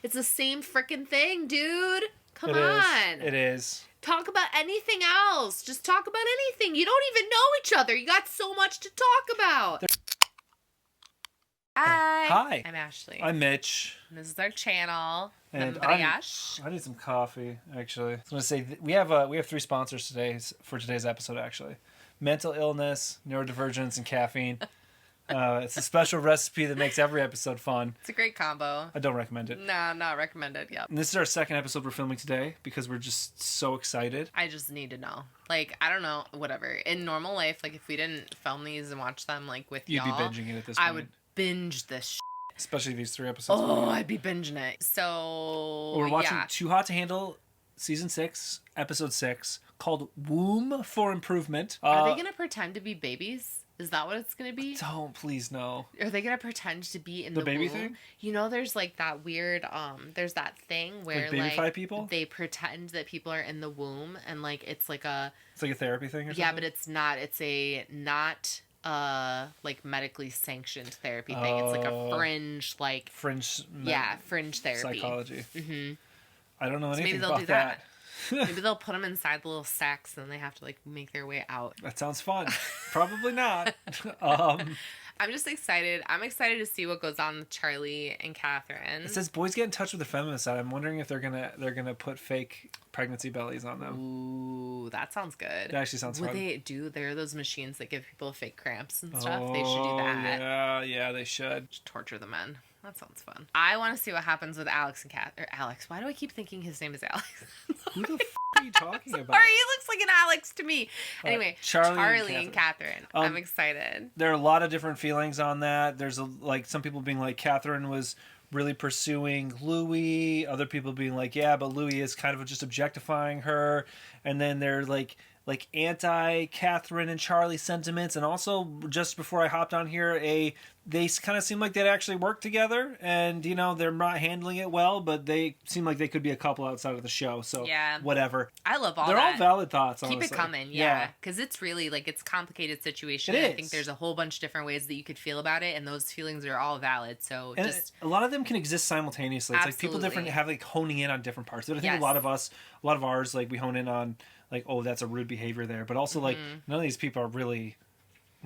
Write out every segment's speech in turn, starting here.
It's the same freaking thing, dude. Come It on. is. It is. Talk about anything else. Just talk about anything. You don't even know each other. You got so much to talk about. Hi. Hi. I'm Ashley. I'm Mitch. And this is our channel. And membriash. I need some coffee, actually. I was going to say, we have 3 sponsors for today's episode, actually. Mental illness, neurodivergence, and caffeine. It's a special recipe that makes every episode fun. It's a great combo. I don't recommend it. No, not recommended. Yep. And this is our second episode we're filming today because we're just so excited. I just need to know. Like, I don't know, whatever. In normal life, like, if we didn't film these and watch them, like, with You'd y'all, be binging it at this point. I would binge this Especially these 3 episodes. Oh, I'd be binging it. So, we're watching Too Hot to Handle, Season 6, Episode 6, called Womb for Improvement. Are they going to pretend to be babies? Is that what it's going to be? Don't, please, no. Are they going to pretend to be in the baby womb? thing? You know, there's like that weird, there's that thing where like people? they pretend that people are in the womb and like it's like a therapy thing or something? Yeah, but it's not. It's a not like medically sanctioned therapy thing. It's like a fringe fringe therapy. Psychology. Mm-hmm. I don't know anything maybe they'll about do that. Maybe they'll put them inside the little sacks and they have to like make their way out. That sounds fun. Probably not. I'm just excited. I'm excited to see what goes on with Charlie and Catherine. It says boys get in touch with the feminist side. I'm wondering if they're gonna put fake pregnancy bellies on them. Ooh, that sounds good. That actually sounds fun. There are those machines that give people fake cramps and stuff. They should do that. Yeah, they should. Just torture the men. That sounds fun. I want to see what happens with Alex and Alex. Why do I keep thinking his name is Alex? Who the are you talking about? Sorry, he looks like an Alex to me. Anyway, Charlie and Catherine. I'm excited. There are a lot of different feelings on that. There's some people being like Catherine was really pursuing Louis. Other people being like, yeah, but Louis is kind of just objectifying her. And then they're like anti-Catherine and Charlie sentiments. And also, just before I hopped on here, they kind of seem like they'd actually work together. And, you know, they're not handling it well, but they seem like they could be a couple outside of the show. So, yeah, whatever. I love all They're that. all valid thoughts, honestly. Keep it coming, yeah. Because it's really, like, it's a complicated situation. I think there's a whole bunch of different ways that you could feel about it, and those feelings are all valid. So, and a lot of them can exist simultaneously. It's Absolutely. like people have, like, honing in on different parts. But I think a lot of ours, like, we hone in on, like, oh, that's a rude behavior there. But also, like, none of these people are really...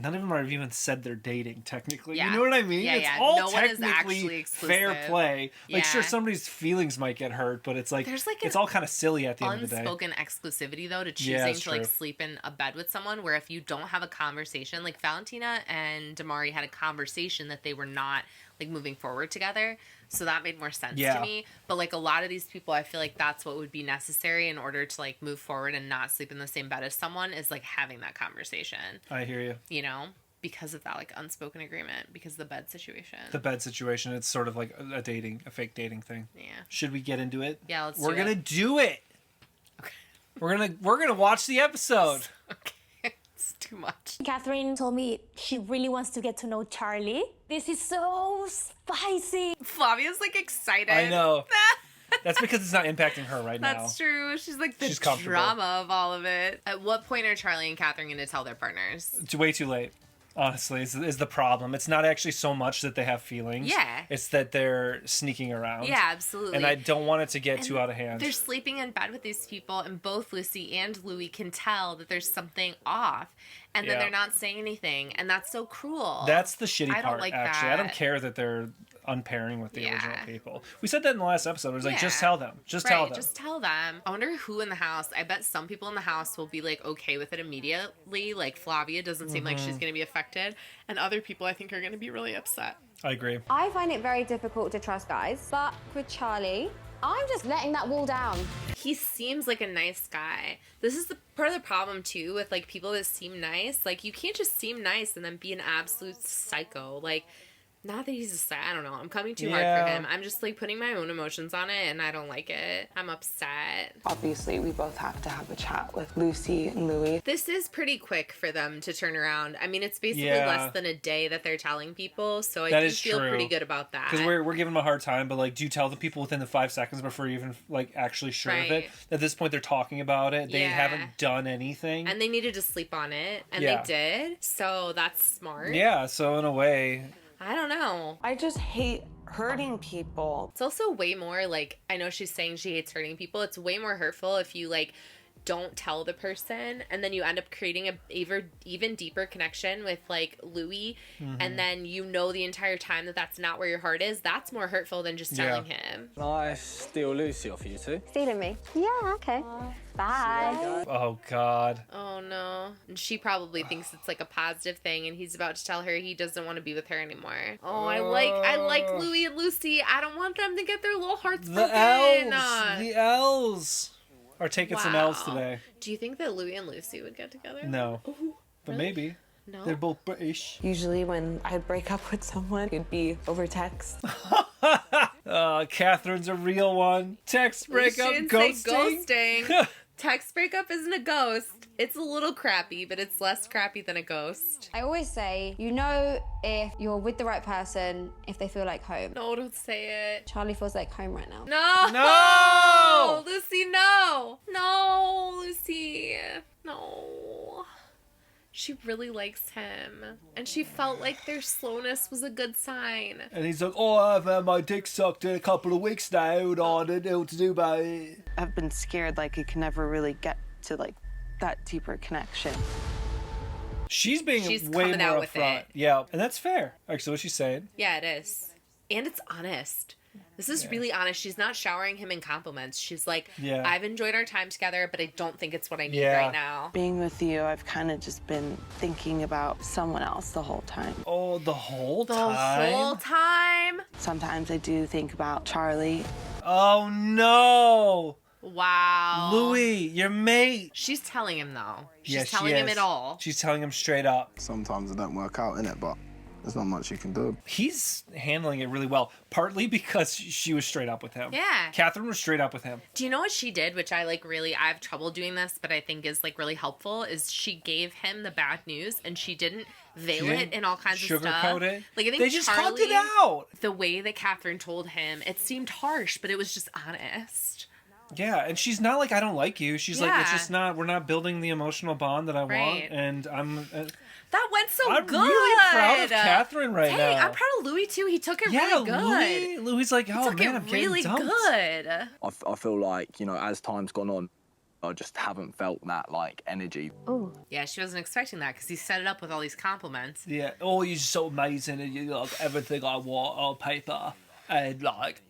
None of them have even said they're dating, technically. Yeah. You know what I mean? Yeah, it's all no technically fair play. Like, sure, somebody's feelings might get hurt, but it's like, it's all kind of silly at the end of the day. Unspoken exclusivity, though, to choosing to, like, sleep in a bed with someone, where if you don't have a conversation, like, Valentina and Damari had a conversation that they were not, like, moving forward together. So that made more sense to me. But, like, a lot of these people, I feel like that's what would be necessary in order to, like, move forward and not sleep in the same bed as someone, is, like, having that conversation. I hear you. You know? Because of that, like, unspoken agreement. Because of the bed situation. The bed situation, it's sort of like a fake dating thing. Yeah. Should we get into it? Yeah, let's We're gonna do it. Okay. We're gonna watch the episode. Okay. It's too much. Catherine told me she really wants to get to know Charlie. This is so spicy. Flavia's, like, excited. I know. That's because it's not impacting her right now. That's true. She's like the comfortable. drama of all of it. At what point are Charlie and Catherine going to tell their partners? It's way too late. Honestly, is the problem. It's not actually so much that they have feelings. Yeah. It's that they're sneaking around. Yeah, absolutely. And I don't want it to get too out of hand. They're sleeping in bed with these people, and both Lucy and Louis can tell that there's something off. And then they're not saying anything. And that's so cruel. That's the shitty part, don't like actually. that. I don't care that they're unpairing with the original people. We said that in the last episode. It was like, just tell them. Just tell them. Just tell them. I wonder who in the house. I bet some people in the house will be, like, okay with it immediately. Like, Flavia doesn't seem like she's going to be affected. And other people, I think, are going to be really upset. I agree. I find it very difficult to trust guys. But with Charlie, I'm just letting that wall down. He seems like a nice guy. This is part of the problem, too, with, like, people that seem nice. Like, you can't just seem nice and then be an absolute psycho. Like, not that he's I don't know. I'm coming too hard for him. I'm just, like, putting my own emotions on it, and I don't like it. I'm upset. Obviously, we both have to have a chat with Lucy and Louis. This is pretty quick for them to turn around. I mean, it's basically less than a day that they're telling people, so I do feel pretty good about that. Because we're giving them a hard time, but, like, do you tell the people within the 5 seconds before you're even, like, actually sure of it? At this point, they're talking about it. They haven't done anything. And they needed to sleep on it, and they did, so that's smart. Yeah, so in a way... I don't know. I just hate hurting people. It's also way more like, I know she's saying she hates hurting people. It's way more hurtful if you like don't tell the person and then you end up creating a even deeper connection with like Louis, and then you know the entire time that that's not where your heart is. That's more hurtful than just telling him. Can I steal Lucy off you two? Stealing me? Yeah, okay. Bye. Oh God. Oh no. And she probably thinks it's like a positive thing, and he's about to tell her he doesn't want to be with her anymore. Oh, I like Louis and Lucy. I don't want them to get their little hearts broken. The L's are taking some L's today. Do you think that Louis and Lucy would get together? No. Ooh, But really? maybe. No. They're both British. Usually when I break up with someone, it'd be over text. Catherine's a real one. Text breakup, ghosting. Text breakup isn't a ghost. It's a little crappy, but it's less crappy than a ghost. I always say, you know if you're with the right person, if they feel like home. No, don't say it. Charlie feels like home right now. No! No! Lucy, no! No, Lucy. No. She really likes him. And she felt like their slowness was a good sign. And he's like, oh, I've had my dick sucked in a couple of weeks now, and I don't know what to do about it. I've been scared like it can never really get to like that deeper connection. She's being way coming more out with upfront. it. Yeah, and that's fair. Actually, what she's saying. Yeah, it is. And it's honest. This is really honest. She's not showering him in compliments. She's like, I've enjoyed our time together, but I don't think it's what I need right now. Being with you, I've kind of just been thinking about someone else the whole time. Oh, the whole The time? whole time? Sometimes I do think about Charlie. Oh, no. Wow. Louis, your mate. She's telling him, though. She's Yeah, telling him it all. She's telling him straight up. Sometimes it don't work out, innit? But there's not much you can do. He's handling it really well, partly because she was straight up with him. Yeah. Catherine was straight up with him. Do you know what she did, which I like really, I have trouble doing this, but I think is like really helpful, is she gave him the bad news and she didn't veil it in all kinds of stuff. Sugarcoat it. Like, I think they just Charlie, hugged it out. The way that Catherine told him, it seemed harsh, but it was just honest. Yeah, and she's not like, I don't like you. She's like, it's just not, we're not building the emotional bond that I want, and I'm... that went so I'm good. I'm really proud of Catherine right now. I'm proud of Louis, too. He took it really good. Louis like, oh, man, I'm really getting dumped. good. I feel like, you know, as time's gone on, I just haven't felt that, like, energy. Oh. Yeah, she wasn't expecting that because he set it up with all these compliments. Yeah. Oh, you're so amazing, and you like everything I want on paper. And like,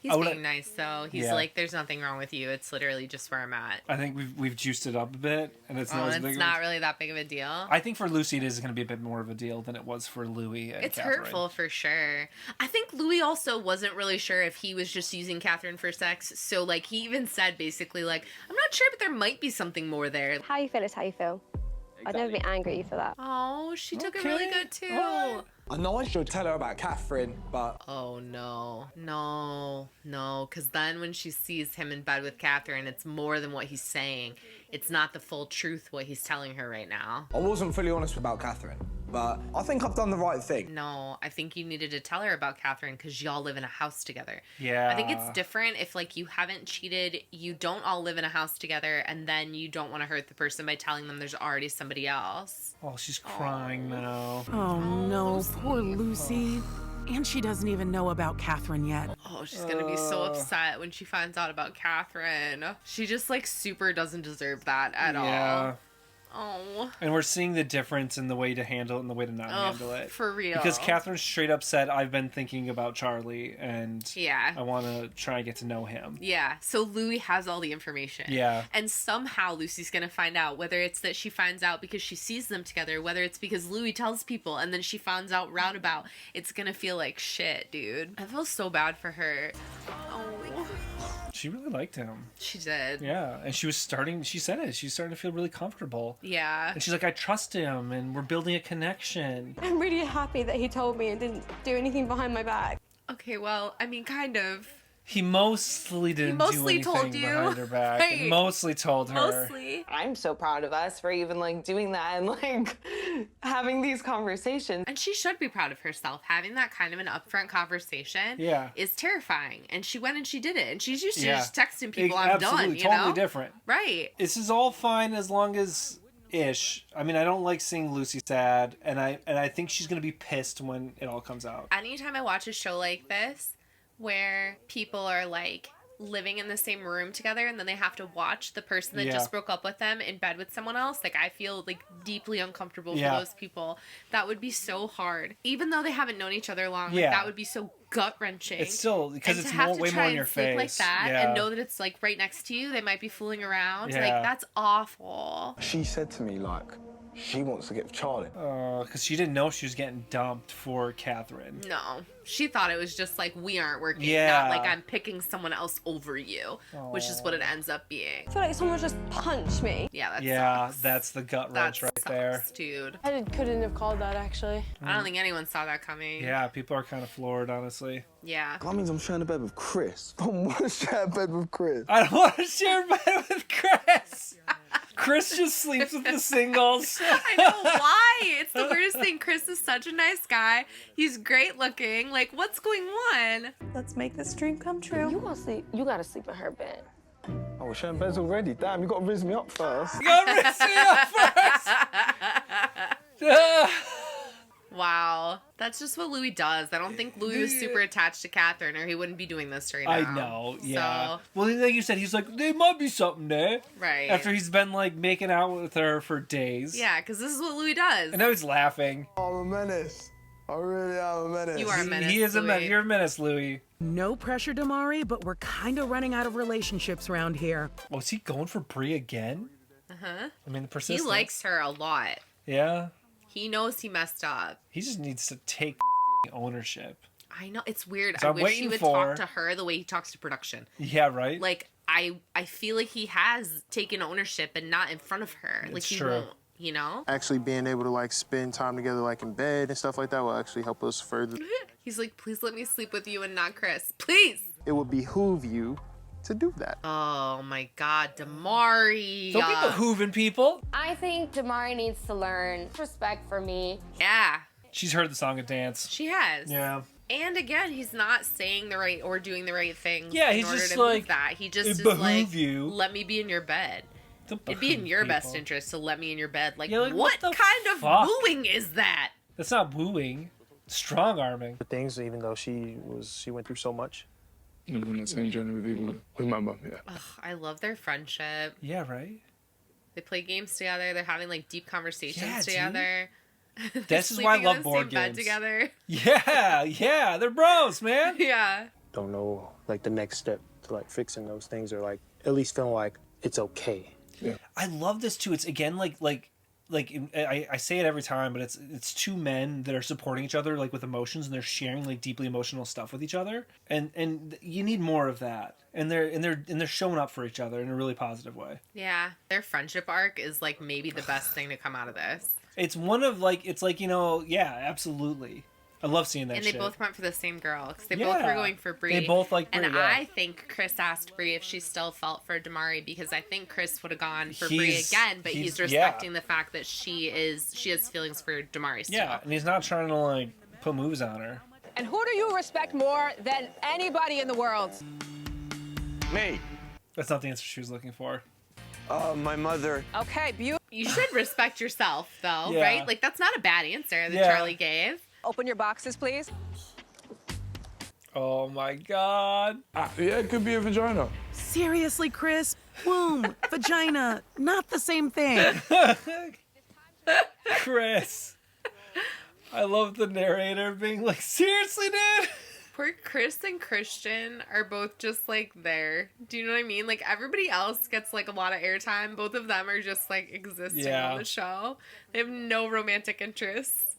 he's being nice though. He's like, "There's nothing wrong with you. It's literally just where I'm at." I think we've juiced it up a bit, and it's not as big. It's not really that big of a deal. I think for Lucy, it is going to be a bit more of a deal than it was for Louis. And it's Catherine. hurtful for sure. I think Louis also wasn't really sure if he was just using Catherine for sex. So like, he even said basically like, "I'm not sure, but there might be something more there." How you feel is how you feel. I'd never be angry at you for that. Oh, she took it really good too. I know I should tell her about Catherine, but... Oh, no. No, because then when she sees him in bed with Catherine, it's more than what he's saying. It's not the full truth what he's telling her right now. I wasn't fully honest about Catherine, but I think I've done the right thing. No, I think you needed to tell her about Catherine because y'all live in a house together. Yeah. I think it's different if, like, you haven't cheated, you don't all live in a house together, and then you don't want to hurt the person by telling them there's already somebody else. Oh, she's crying now. Oh, no, poor Lucy. And she doesn't even know about Catherine yet. Oh, she's gonna be so upset when she finds out about Catherine. She just, like, super doesn't deserve that at all. Oh. And we're seeing the difference in the way to handle it and the way to not handle it. For real. Because Catherine straight up said, I've been thinking about Charlie, and I want to try and get to know him. Yeah, so Louis has all the information. Yeah. And somehow Lucy's going to find out, whether it's that she finds out because she sees them together, whether it's because Louis tells people and then she finds out roundabout. It's going to feel like shit, dude. I feel so bad for her. Oh. She really liked him. She did. Yeah, and she said it, she's starting to feel really comfortable. Yeah. And she's like, I trust him, and we're building a connection. I'm really happy that he told me and didn't do anything behind my back. Okay, well, I mean, kind of. He mostly didn't do anything told you. behind her back. Right. He mostly told her. Mostly. I'm so proud of us for even like doing that and like having these conversations. And she should be proud of herself. Having that kind of an upfront conversation is terrifying. And she went and she did it. And she's used to just texting people, I'm done, you totally know? different. Right. This is all fine as long as ish. I mean, I don't like seeing Lucy sad, and I think she's gonna be pissed when it all comes out. Anytime I watch a show like this where people are like living in the same room together and then they have to watch the person that just broke up with them in bed with someone else, like I feel like deeply uncomfortable for those people. That would be so hard. Even though they haven't known each other long, like that would be so gut-wrenching. It's still, because it's way more in your face. Like that and know that it's like right next to you, they might be fooling around. Like that's awful. She said to me, like, she wants to get with Charlie. Because she didn't know she was getting dumped for Catherine. No. She thought it was just like, we aren't working. Not like I'm picking someone else over you, which is what it ends up being. I feel like someone just punched me. Yeah, sucks. That's the gut wrench right there. Dude. I couldn't have called that, actually. I don't think anyone saw that coming. Yeah, people are kind of floored, honestly. Yeah. That means I'm sharing a bed with Chris. I don't want to share a bed with Chris. I don't want to share a bed with Chris. Chris just sleeps with the singles. I know, why? It's the weirdest thing. Chris is such a nice guy. He's great looking. Like, what's going on? Let's make this dream come true. You gotta sleep in her bed. Oh, we're sharing beds already. Damn, you got to rizz me up first. You gotta rinse me up first. Wow. That's just what Louis does. I don't think Louis was super attached to Catherine or he wouldn't be doing this right now. I know, yeah. So, well, like you said, he's like, there might be something there. right. After he's been, like, making out with her for days. Yeah, because this is what Louis does. And now he's laughing. I'm a menace. I really am a menace. You are a menace, He is a Louis. menace. You're a menace, Louis. No pressure, Damari, but we're kind of running out of relationships around here. Oh, is he going for Brie again? Uh-huh. I mean, the He persistence. likes her a lot. Yeah. He knows he messed up. He just needs to take ownership. I know. It's weird. So I I'm wish he waiting would for- talk to her the way he talks to production. Yeah, right? Like, I feel like he has taken ownership and not in front of her. Like, It's he true. won't, you know? Actually being able to like spend time together like in bed and stuff like that will actually help us further. He's like, please let me sleep with you and not Chris. Please. It would behoove you to do that. Oh my God, Damari. Don't be behooving people. I think Damari needs to learn respect for me. Yeah, She's heard the song and dance. she has. Yeah. And again, he's not saying the right or doing the right thing. Yeah, in he's order just to like, move that. He just "It is behoove like, you." let me be in your bed. Don't It'd be in behoove your people. best interest to let me in your bed. Like, Yeah, like, what what the kind of fuck? wooing is that? That's not wooing. Strong arming. Things, even though she went through so much. I'm on the same journey with you, with my mom, yeah. Ugh, I love their friendship. Yeah, right? They play games together. They're having like deep conversations Yeah, dude. together. This is why I Sleeping love in the board same bed games. together. Yeah, they're bros, man. Yeah. Don't know, like, the next step to, like, fixing those things or, like, at least feeling like it's okay. Yeah. I love this too. It's again I say it every time, but it's two men that are supporting each other like with emotions and they're sharing like deeply emotional stuff with each other, and you need more of that. And they're showing up for each other in a really positive way. Yeah. Their friendship arc is like maybe the best thing to come out of this. It's one of like yeah, absolutely. I love seeing that. And they shit. both went for the same girl because they both were going for Brie. They both like Brie. And yeah. I think Chris asked Brie if she still felt for Damari because I think Chris would have gone for Brie He's- again, but he's he's- respecting the fact that she has feelings for Damari still. Yeah, and he's not trying to like put moves on her. And who do you respect more than anybody in the world? Me. That's not the answer she was looking for. My mother. Okay, beautiful. You should respect yourself, though, Yeah. right? Like, that's not a bad answer that Yeah. Charlie gave. Open your boxes, please. Oh my god. Yeah, it could be a vagina. Seriously, Chris? Womb, vagina, not the same thing. Chris. I love the narrator being like, seriously, dude? Poor Chris and Christian are both just, like, there. Do you know what I mean? Like, everybody else gets, like, a lot of airtime. Both of them are just, like, existing on the show. They have no romantic interests.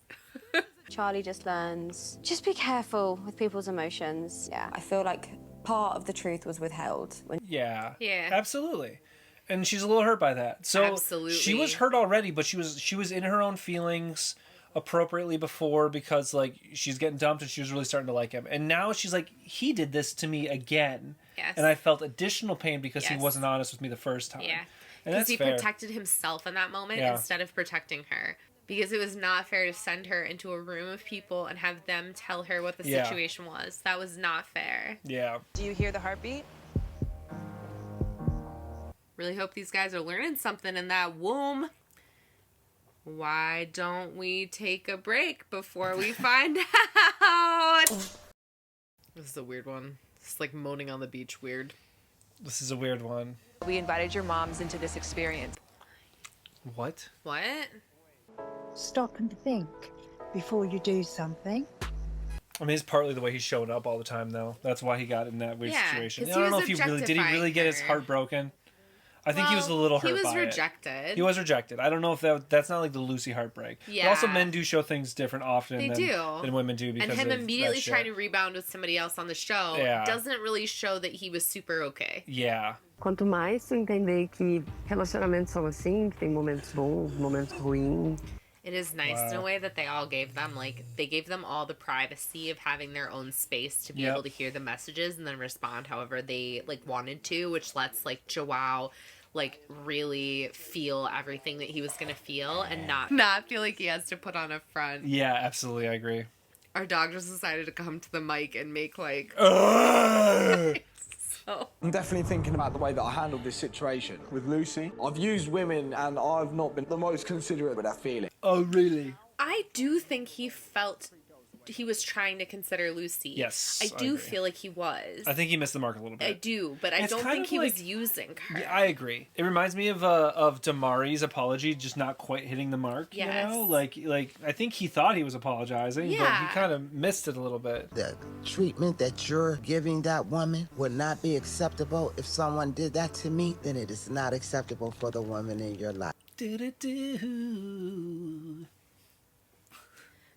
Charlie just learns, just be careful with people's emotions. Yeah. I feel like part of the truth was withheld. Yeah. Yeah. Absolutely. And she's a little hurt by that. So Absolutely. she was hurt already, but she was in her own feelings appropriately before because like she's getting dumped and she was really starting to like him. And now she's like, he did this to me again. Yes. And I felt additional pain because he Yes. wasn't honest with me the first time. Yeah. And Because that's he fair. protected himself in that moment Yeah. instead of protecting her. Because it was not fair to send her into a room of people and have them tell her what the Yeah. situation was. That was not fair. Yeah. Do you hear the heartbeat? Really hope these guys are learning something in that womb. Why don't we take a break before we find out? This is a weird one. It's like moaning on the beach weird. This is a weird one. We invited your moms into this experience. What? What? Stop and think before you do something. I mean, it's partly the way he's showing up all the time, though. That's why he got in that weird situation. 'cause I don't he know was if did he really get his heart broken? I think he was a little hurt by it. He was rejected. He was rejected. I don't know if that's not like the Lucy heartbreak. Yeah. But also, men do show things different often than women do because and him of immediately that shit. trying to rebound with somebody else on the show doesn't really show that he was super okay. Yeah. Quanto mais tu entender que relacionamentos são assim, que tem momentos bons, momentos ruins. It is nice in a way that they all gave them, like, they gave them all the privacy of having their own space to be able to hear the messages and then respond however they, like, wanted to, which lets, like, Joao, like, really feel everything that he was gonna feel and not feel like he has to put on a front. Yeah, absolutely, I agree. Our dog just decided to come to the mic and make, like... I'm definitely thinking about the way that I handled this situation. With Lucy, I've used women and I've not been the most considerate with that feeling. Oh, really? I do think he felt he was trying to consider Lucy. Yes, I do feel like he was. I think he missed the mark a little bit. I do, but I don't think he was using her. Yeah, I agree. It reminds me of Damari's apology just not quite hitting the mark. Yes. You know, like I think he thought he was apologizing, but he kind of missed it a little bit. The treatment that you're giving that woman would not be acceptable. If someone did that to me, then it is not acceptable for the woman in your life.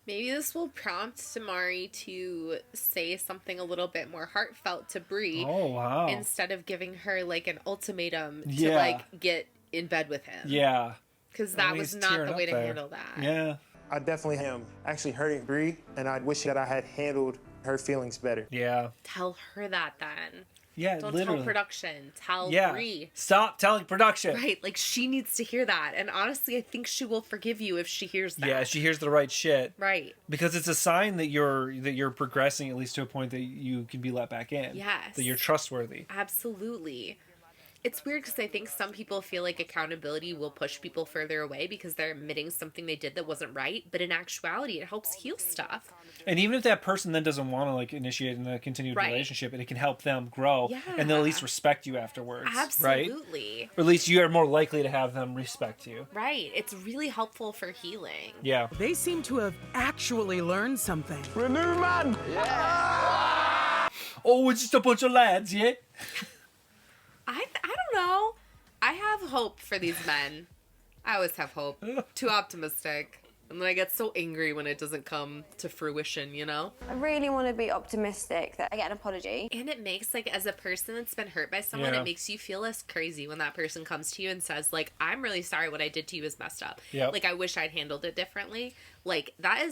Maybe this will prompt Samari to say something a little bit more heartfelt to Bree. Oh, wow. Instead of giving her, like, an ultimatum to, Yeah. like, get in bed with him. Yeah. Because that was not the way to handle that. Yeah. I definitely am actually hurting Bree, and I wish that I had handled her feelings better. Yeah. Tell her that then. Yeah, Don't literally. tell production. Tell Bree. Stop telling production. Right, like she needs to hear that. And honestly, I think she will forgive you if she hears that. Yeah, she hears the right shit. Right. Because it's a sign that you're progressing at least to a point that you can be let back in. Yes. That you're trustworthy. Absolutely. It's weird because I think some people feel like accountability will push people further away because they're admitting something they did that wasn't right. But in actuality, it helps heal stuff. And even if that person then doesn't want to like initiate a continued relationship, and it can help them grow, and they'll at least respect you afterwards. Absolutely. Right? Or at least you are more likely to have them respect you. Right. It's really helpful for healing. Yeah. They seem to have actually learned something. Renew, man! Yeah! Oh, it's just a bunch of lads, yeah? I don't know. I have hope for these men. I always have hope. Too optimistic. And then I get so angry when it doesn't come to fruition, you know? I really want to be optimistic that I get an apology. And it makes, like, as a person that's been hurt by someone, it makes you feel less crazy when that person comes to you and says, like, I'm really sorry what I did to you is messed up. Yep. Like, I wish I'd handled it differently. Like, that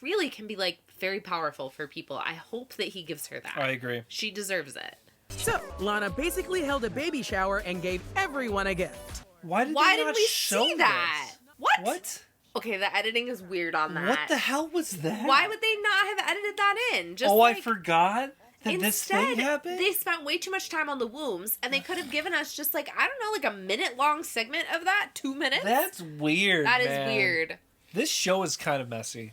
really can be, like, very powerful for people. I hope that he gives her that. I agree. She deserves it. So, Lana basically held a baby shower and gave everyone a gift. Why did we see that? this? What? Okay, the editing is weird on that. What the hell was that? Why would they not have edited that in? Just I forgot that this thing instead, happened? they spent way too much time on the wombs, and they could have given us just, like, I don't know, like a minute-long segment of that? 2 minutes? That's weird, That is man. weird. This show is kind of messy.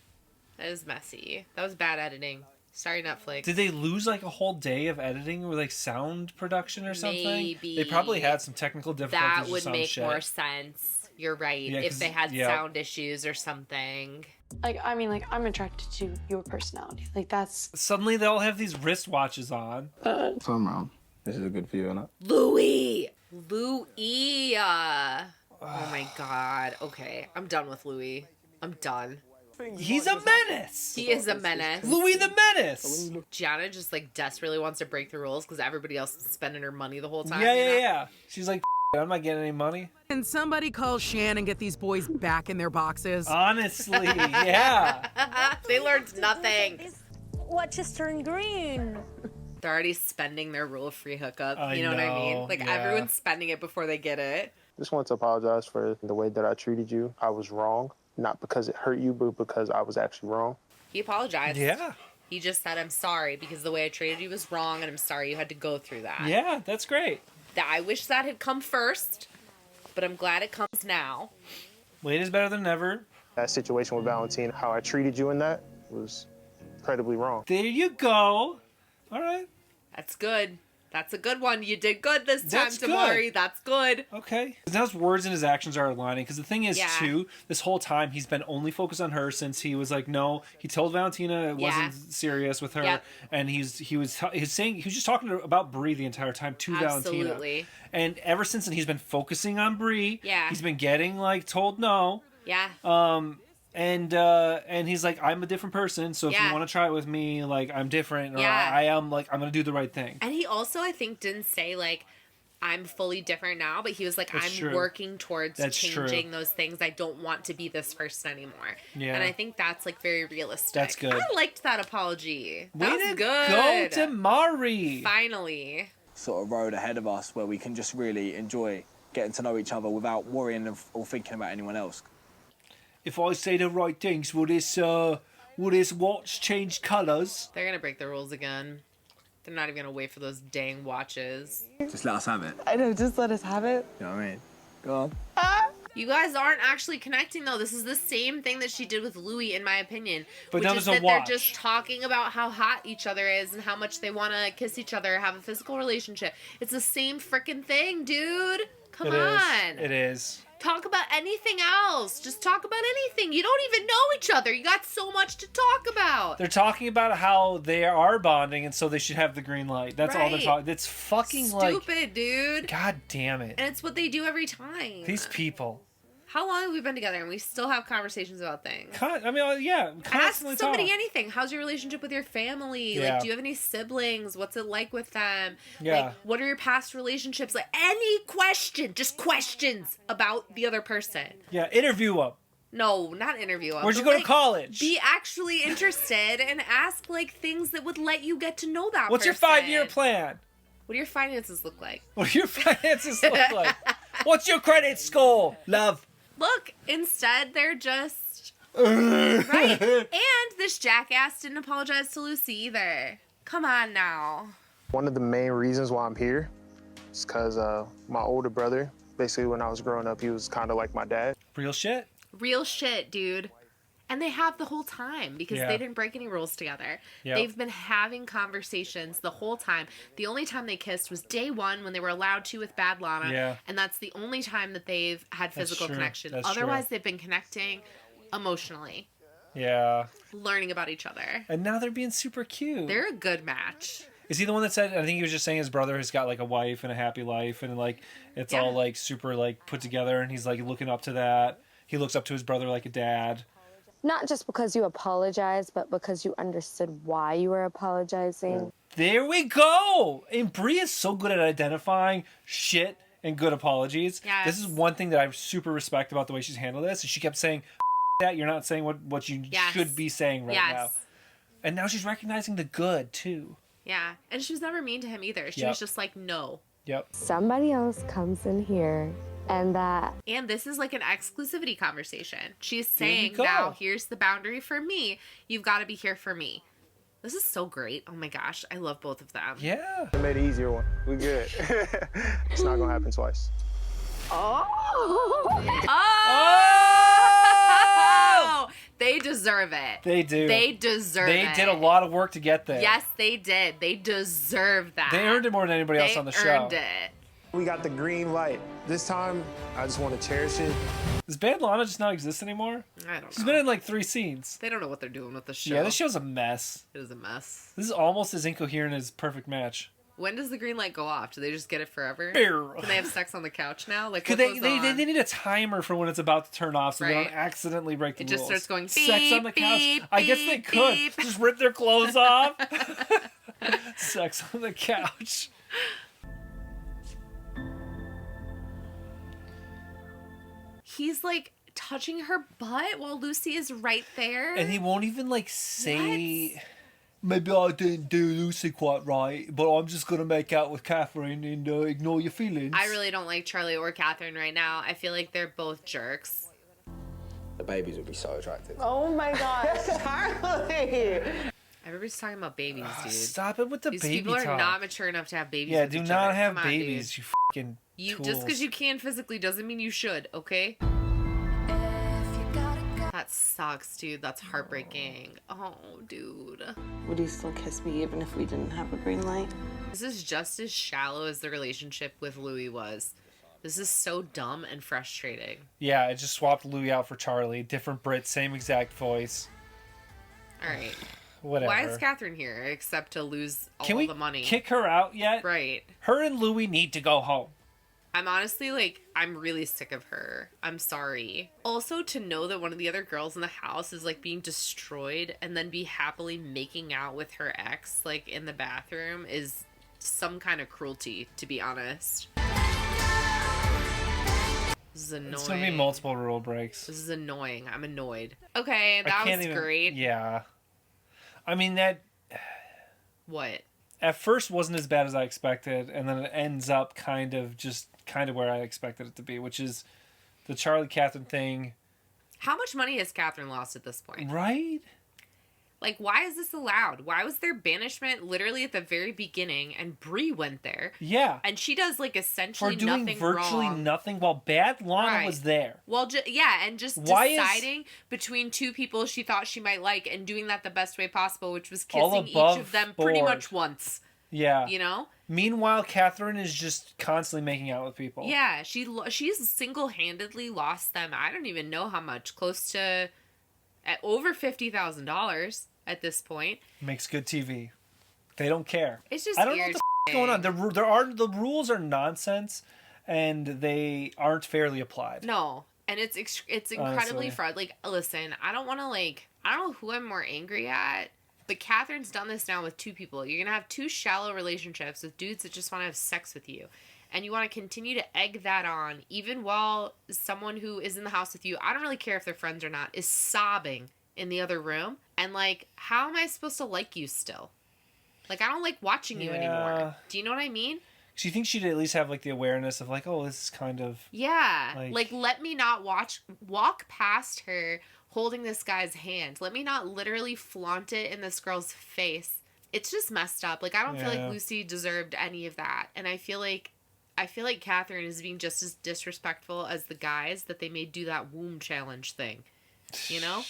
That is messy. That was bad editing. Sorry, Netflix. Did they lose like a whole day of editing or like sound production or something? Maybe. They probably had some technical difficulties That or would some make shit. more sense. You're right. Yeah, if they had 'cause- sound issues or something. Like, I mean, like, I'm attracted to your personality. Like, that's... Suddenly they all have these wristwatches on. Come around. This is a good view, isn't it? Louis! Oh my god. Okay, I'm done with Louis. I'm done. He's a menace! He is a menace. Louis the Menace! Gianna just, like, desperately wants to break the rules because everybody else is spending her money the whole time. Yeah. She's like, I'm not getting any money. Can somebody call Shan and get these boys back in their boxes? Honestly, yeah. They learned nothing. What just turned green? They're already spending their rule-free hookup. I You know what I mean? know, Like, yeah. everyone's spending it before they get it. Just want to apologize for the way that I treated you. I was wrong, not because it hurt you, but because I was actually wrong. He apologized. Yeah. He just said, I'm sorry because the way I treated you was wrong and I'm sorry you had to go through that. Yeah, that's great. I wish that had come first, but I'm glad it comes now. Late is better than never. That situation with Valentina, how I treated you in that was incredibly wrong. There you go. All right. That's good. That's a good one. You did good this time, That's Damari. good. That's good. Okay. Now his words and his actions are aligning. Because the thing is, Yeah. too, this whole time he's been only focused on her since he was like, no. He told Valentina it wasn't serious with her, Yep. and he was just talking about Bree the entire time to Valentina. Absolutely. And ever since then, he's been focusing on Bree. Yeah. He's been getting like told no. Yeah. And he's like, I'm a different person, so if Yeah. you want to try it with me, like, I'm different, or Yeah. I am, like, I'm gonna do the right thing. And he also, I think, didn't say, like, I'm fully different now, but he was like, That's I'm true. working towards That's changing true. those things. I don't want to be this person anymore. Yeah. And I think that's, like, very realistic. That's good. I liked that apology. That Way was to good. go, Damari. Finally. Sort of road ahead of us where we can just really enjoy getting to know each other without worrying or thinking about anyone else. If I say the right things, will this watch change colours? They're going to break the rules again. They're not even going to wait for those dang watches. Just let us have it. I know, just let us have it. You know what I mean? Go on. You guys aren't actually connecting, though. This is the same thing that she did with Louis, in my opinion. But which now is there's a that watch. they're just talking about how hot each other is and how much they want to kiss each other, have a physical relationship. It's the same freaking thing, dude. Come on. It is. Talk about anything else. Just talk about anything. You don't even know each other. You got so much to talk about. They're talking about how they are bonding, and so they should have the green light. That's all they're Right. talking. It's fucking like. Stupid, dude. God damn it. And it's what they do every time. These people. How long have we been together and we still have conversations about things? I mean, yeah, Ask constantly somebody talk. anything. How's your relationship with your family? Yeah. Like, do you have any siblings? What's it like with them? Yeah. Like, what are your past relationships? Like, any question, just questions about the other person. Yeah, interview them. No, not interview them. Where'd you but, go to like, college? Be actually interested and ask, like, things that would let you get to know that What's your person. 5-year plan? What do your finances look like? What do your finances look like? What's your credit score, love? Look, instead, they're just... right. And this jackass didn't apologize to Lucy either. Come on now. One of the main reasons why I'm here is because my older brother, basically when I was growing up, he was kind of like my dad. Real shit? Real shit, dude. And they have the whole time because Yeah. they didn't break any rules together. Yep. They've been having conversations the whole time. The only time they kissed was day one when they were allowed to with Bad Lana. Yeah. And that's the only time that they've had That's physical true. connection. That's Otherwise, true. they've been connecting emotionally, Yeah. learning about each other. And now they're being super cute. They're a good match. Is he the one that said, I think he was just saying his brother has got like a wife and a happy life and like it's all like super like put together and he's like looking up to that. He looks up to his brother like a dad. Not just because you apologized, but because you understood why you were apologizing. There we go! And Brie is so good at identifying shit and good apologies. Yes. This is one thing that I super respect about the way she's handled this. She kept saying, that you're not saying what you Yes. should be saying right Yes. now. And now she's recognizing the good too. Yeah. And she was never mean to him either. She Yep. was just like, no. Yep. Somebody else comes in here and that... And this is like an exclusivity conversation. She's There you saying, go. now, here's the boundary for me. You've got to be here for me. This is so great. Oh my gosh. I love both of them. Yeah. I made an easier one. We good. It's not gonna happen twice. Oh! They deserve it. They do. They deserve it. They did a lot of work to get there. Yes, they did. They deserve that. They earned it more than anybody else on the show. They earned it. We got the green light. This time, I just want to cherish it. Does Bad Lana just not exist anymore? I don't She's know. been in like 3 scenes. They don't know what they're doing with the show. Yeah, this show's a mess. It is a mess. This is almost as incoherent as Perfect Match. When does the green light go off? Do they just get it forever? Bear. Can they have sex on the couch now? Like, Could what they, goes they on? need a timer for when it's about to turn off so they Right. don't accidentally break the It rules. just starts going Sex beep, on the couch. beep, I guess they beep, could. beep. Just rip their clothes off. Sex on the couch. He's like touching her butt while Lucy is right there. And he won't even like say... Maybe I didn't do Lucy quite right, but I'm just going to make out with Catherine and ignore your feelings. I really don't like Charlie or Catherine right now. I feel like they're both jerks. The babies would be so attractive. Oh my gosh, Charlie! Everybody's talking about babies, dude. Stop it with the These baby people are talk. not mature enough to have babies. Yeah, with do each not other. have Come on, babies, dude. you fucking You tools. just because you can physically doesn't mean you should. Okay. That sucks, dude. That's heartbreaking. Oh, dude. Would you still kiss me even if we didn't have a green light? This is just as shallow as the relationship with Louis was. This is so dumb and frustrating. Yeah, I just swapped Louis out for Charlie. Different Brit, same exact voice. All right. Whatever. Why is Catherine here except to lose all Can we the money? kick her out yet? Right. Her and Louis need to go home. I'm honestly like, I'm really sick of her. I'm sorry. Also, to know that one of the other girls in the house is like being destroyed and then be happily making out with her ex like in the bathroom is some kind of cruelty, to be honest. This is annoying. It's gonna be multiple rule breaks. This is annoying. I'm annoyed. Okay, that was great. Yeah. I mean, that... What? At first wasn't as bad as I expected, and then it ends up kind of where I expected it to be, which is the Charlie Catherine thing. How much money has Catherine lost at this point? Right? Like, why is this allowed? Why was there banishment literally at the very beginning and Bree went there? Yeah. And she does, like, essentially For doing nothing virtually wrong. nothing while Bad Lana Right. was there. Well, yeah, and just deciding between two people she thought she might like and doing that the best way possible, which was All kissing each above of them pretty board. much once. Yeah. You know? Meanwhile, Catherine is just constantly making out with people. Yeah, she's single-handedly lost them. I don't even know how much. Close to over $50,000 at this point. Makes good TV. They don't care. It's just I don't know what the f- going on. The rules are nonsense, and they aren't fairly applied. No, and it's incredibly fraud. Like, listen, I don't know who I'm more angry at, but Catherine's done this now with two people. You're gonna have two shallow relationships with dudes that just want to have sex with you, and you want to continue to egg that on, even while someone who is in the house with you, I don't really care if they're friends or not, is sobbing in the other room. And like, how am I supposed to like you still? Like, I don't like watching you anymore. Do you know what I mean? So you think she'd at least have like the awareness of like, oh, this is kind of... Yeah. Like let me not walk past her holding this guy's hand. Let me not literally flaunt it in this girl's face. It's just messed up. Like, I don't feel like Lucy deserved any of that. And I feel like Catherine is being just as disrespectful as the guys that they made do that womb challenge thing. You know?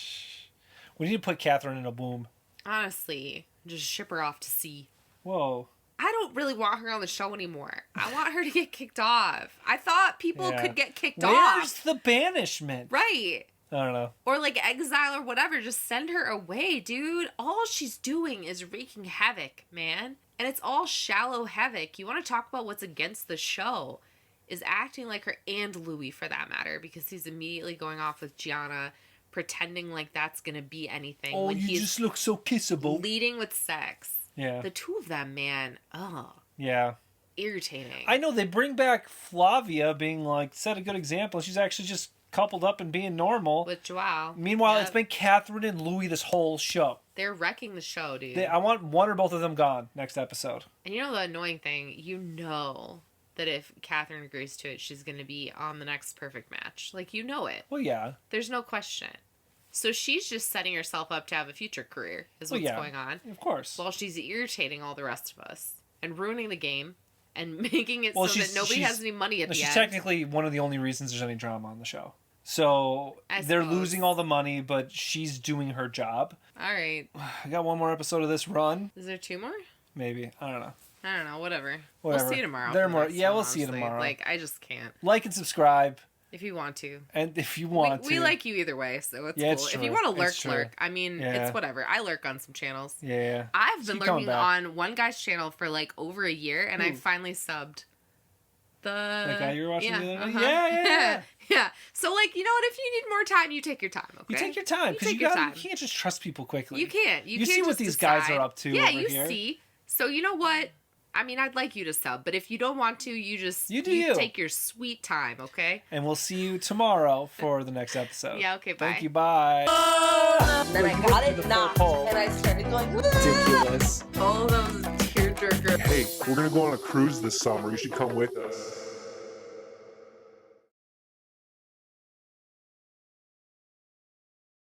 We need to put Catherine in a womb. Honestly, just ship her off to sea. Whoa. I don't really want her on the show anymore. I want her to get kicked off. I thought people could get kicked off. Where's the banishment? Right. I don't know. Or like exile or whatever. Just send her away, dude. All she's doing is wreaking havoc, man. And it's all shallow havoc. You want to talk about what's against the show is acting like her, and Louis for that matter, because he's immediately going off with Gianna, pretending like that's going to be anything. Oh, when you just look so kissable. Leading with sex. Yeah. The two of them, man. Oh. Yeah. Irritating. I know, they bring back Flavia being like, set a good example. She's actually just coupled up and being normal. With Joao. Meanwhile, it's been Catherine and Louis this whole show. They're wrecking the show, dude. I want one or both of them gone next episode. And you know the annoying thing? You know that if Catherine agrees to it, she's going to be on the next Perfect Match. Like, you know it. Well, yeah. There's no question. So she's just setting herself up to have a future career, is what's going on. Of course. While she's irritating all the rest of us and ruining the game and making it so that nobody has any money at the end. She's technically one of the only reasons there's any drama on the show. So they're losing all the money, but she's doing her job. All right. I got one more episode of this run. Is there two more? Maybe. I don't know. I don't know. Whatever. We'll see you tomorrow. We'll see you tomorrow. Like, I just can't. Like and subscribe. If you want to. And if you want to. We like you either way, so it's cool. It's true. If you want to lurk. I mean, Yeah. it's whatever. I lurk on some channels. Yeah. I've been lurking on one guy's channel for like over a year, and I finally subbed. The guy you were watching the other day? uh-huh. Yeah. Yeah. So, like, you know what? If you need more time, you take your time, okay? You take your time. Because you can't just trust people quickly. You can't. You can't see what just these decide. guys are up to Yeah, over you here. see. So, you know what? I mean, I'd like you to sub, but if you don't want to, you take your sweet time, okay? And we'll see you tomorrow for the next episode. Yeah, okay, bye. Thank you, bye. Then I got it knocked, and I started going, Ridiculous. Oh, that was a tearjerker. Hey, we're gonna go on a cruise this summer. You should come with us.